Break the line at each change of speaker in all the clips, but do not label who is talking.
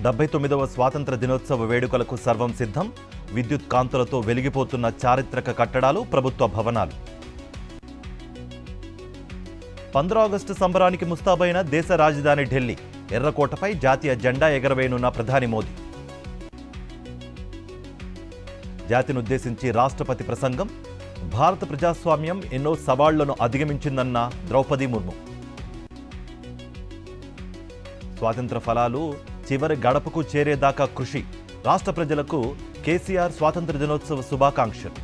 79వ స్వాతంత్ర దినోత్సవ వేడుకలకు సర్వం సిద్ధం. విద్యుత్ కాంతులతో వెలిగిపోతున్న చారిత్రక కట్టడాలు, ప్రభుత్వ భవనాలు. 15 ఆగస్టు సంబరానికి ముస్తాబైన దేశ రాజధాని ఢిల్లీ. ఎర్రకోటపై జాతీయ జెండా ఎగరవేయనున్న ప్రధాని మోదీ. జాతినుద్దేశించి రాష్ట్రపతి ప్రసంగం. భారత ప్రజాస్వామ్యం ఎన్నో సవాళ్లను అధిగమించిందన్న ద్రౌపది ముర్ము. స్వాతంత్ర ఫలాలు చివరి గడపకు చేరేదాకా కృషి. రాష్ట్ర ప్రజలకు కేసీఆర్ స్వాతంత్ర దినోత్సవ శుభాకాంక్షలు.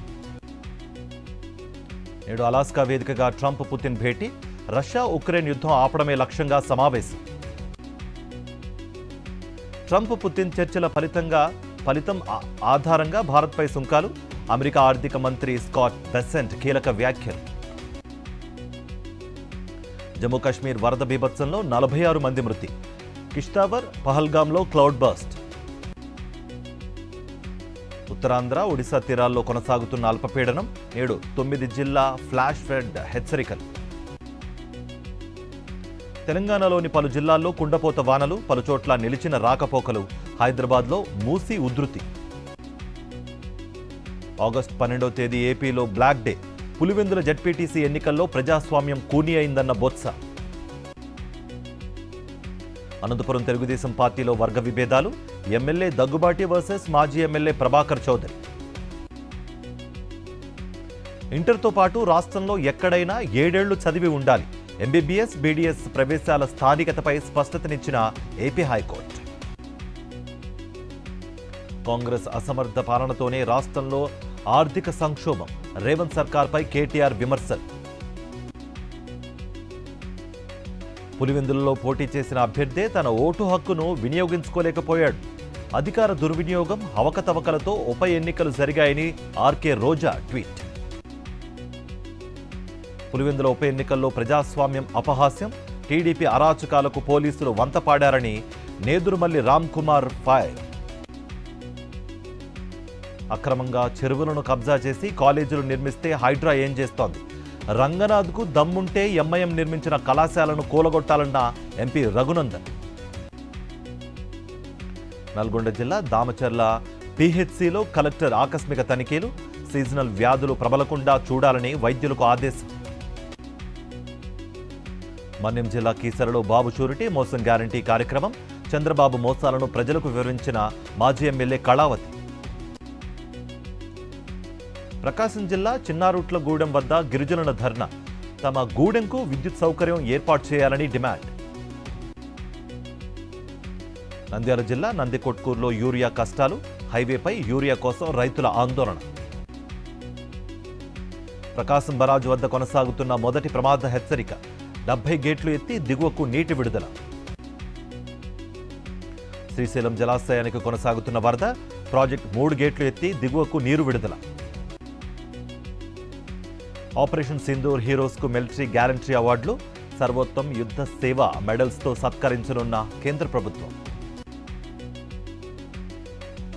నేడు అలాస్కా వేదికగా ట్రంప్ పుతిన్ భేటీ. రష్యా ఉక్రెయిన్ యుద్ధం ఆపడమే లక్ష్యంగా సమావేశం. ట్రంప్ పుతిన్ చర్చల ఫలితం ఆధారంగా భారత్పై సుంకాలు. అమెరికా ఆర్థిక మంత్రి స్కాట్ బెసెంట్ కీలక వ్యాఖ్యలు. జమ్మూ కాశ్మీర్ వరద బీభత్సంలో 46 మంది మృతి. కిష్తావర్, పహల్గాంలో క్లౌడ్ బర్స్ట్. ఉత్తరాంధ్ర, ఒడిశా తీరాల్లో కొనసాగుతున్న అల్పపీడనం. నేడు 9 జిల్లా ఫ్లాష్ ఫ్లడ్ హెచ్చరికలు. తెలంగాణలోని పలు జిల్లాల్లో కుండపోత వానలు, పలుచోట్ల నిలిచిన రాకపోకలు. హైదరాబాద్లో మూసీ ఉధృతి. ఆగస్టు 12వ తేదీ ఏపీలో బ్లాక్ డే. పులివెందుల జెడ్పీటీసీ ఎన్నికల్లో ప్రజాస్వామ్యం కూని అయిందన్న బొత్స. అనంతపురం తెలుగుదేశం పార్టీలో వర్గ విభేదాలు. ఎమ్మెల్యే దగ్గుబాటి వర్సెస్ మాజీ ఎమ్మెల్యే ప్రభాకర్ చౌదరి. ఇంటర్తో పాటు రాష్ట్రంలో ఎక్కడైనా 7 ఏళ్లు చదివి ఉండాలి. ఎంబీబీఎస్, బీడీఎస్ ప్రవేశాల స్థానికతపై స్పష్టతనిచ్చిన ఏపీ హైకోర్టు. కాంగ్రెస్ అసమర్థ పాలనతోనే రాష్ట్రంలో ఆర్థిక సంక్షోభం. రేవంత్ సర్కార్పై కేటీఆర్ విమర్శలు. పులివెందులలో పోటీ చేసిన అభ్యర్థే తన ఓటు హక్కును వినియోగించుకోలేకపోయాడు. అధికార దుర్వినియోగం, అవకతవకలతో ఉప ఎన్నికలు జరిగాయని ఆర్కే రోజా ట్వీట్. పులివెందుల ఉప ఎన్నికల్లో ప్రజాస్వామ్యం అపహాస్యం. టీడీపీ అరాచకాలకు పోలీసులు వంతపాడారని నేదురుమల్లి రామ్ కుమార్ ఫైర్. అక్రమంగా చెరువులను కబ్జా చేసి కాలేజీలు నిర్మిస్తే హైడ్రా ఏం చేస్తోంది? రంగనాథ్కు దమ్ముంటే ఎంఐఎం నిర్మించిన కళాశాలను కూలగొట్టాలన్న ఎంపీ రఘునందన్. నల్గొండ జిల్లా దామచర్ల పీహెచ్సిలో కలెక్టర్ ఆకస్మిక తనిఖీలు. సీజనల్ వ్యాధులు ప్రబలకుండా చూడాలని వైద్యులకు ఆదేశం. మన్యం జిల్లా కీసరలో బాబు షూరిటీ మోసం గ్యారంటీ కార్యక్రమం. చంద్రబాబు మోసాలను ప్రజలకు వివరించిన మాజీ ఎమ్మెల్యే కళావతి. ప్రకాశం జిల్లా చిన్నారుట్లగూడెం వద్ద గిరిజనుల ధర్నా. తమ గూడెంకు విద్యుత్ సౌకర్యం ఏర్పాటు చేయాలని డిమాండ్. నంద్యాల జిల్లా నందికొట్కూరులో యూరియా కష్టాలు. హైవేపై యూరియా కోసం రైతుల ఆందోళన. ప్రకాశం బరాజు వద్ద కొనసాగుతున్న మొదటి ప్రమాద హెచ్చరిక. 70 గేట్లు ఎత్తి దిగువకు నీటి విడుదల. శ్రీశైలం జలాశయానికి కొనసాగుతున్న వరద. ప్రాజెక్ట్ 3 గేట్లు ఎత్తి దిగువకు నీరు విడుదల. ఆపరేషన్ సింధూర్ హీరోస్కు మిలిటరీ గ్యారంటీ అవార్డులు. సర్వోత్తమ్ యుద్ధ సేవ మెడల్స్తో సత్కరించనున్న కేంద్ర ప్రభుత్వం.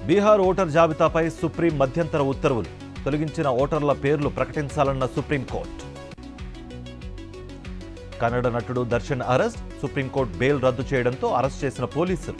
బీహార్ ఓటర్ జాబితాపై సుప్రీం మధ్యంతర ఉత్తర్వులు. తొలగించిన ఓటర్ల పేర్లు ప్రకటించాలన్న సుప్రీంకోర్టు. కన్నడ నటుడు దర్శన్ అరెస్ట్. సుప్రీంకోర్టు బెయిల్ రద్దు చేయడంతో అరెస్ట్ చేసిన పోలీసులు.